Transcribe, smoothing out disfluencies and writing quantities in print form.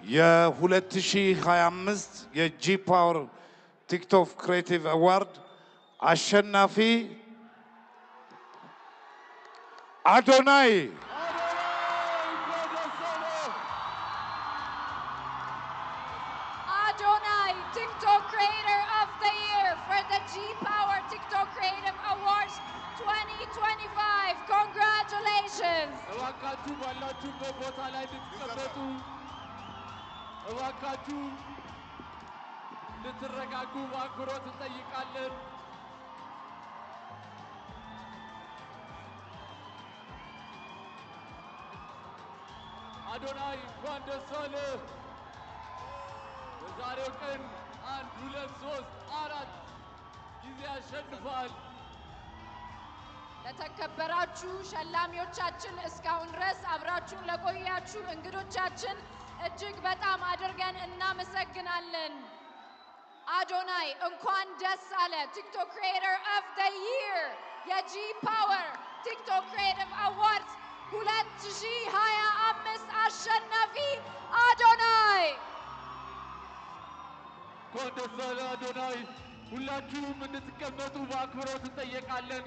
የ2025 የጂ ፓወር ቲክቶክ ክሬቲቭ አዋርድ አሸናፊ አዶናይ TikTok Creator of the Year for the G Power TikTok Creative Awards 2025. Congratulations! Adonai Kwandesole በዛሬው ቀን 1 2 3 4 ጊዜ አሸንፏል። ለተከበራችሁ ሸላሚዎቻችን እስካሁን ድረስ አብራችሁን ለቆያችሁ እንግዶቻችን እጅግ በጣም አድርገን እናመሰግናለን። አዶናይ እንኳን ደስ አለ TikTok Creator of the Year የጂ ፓወር TikTok Creative Awards 2025 አሸናፊ አዶናይ ኮንደሰለ አዶናይ ሁላችሁም እንድትቀመጡ በአክብሮት እንጠይቃለን።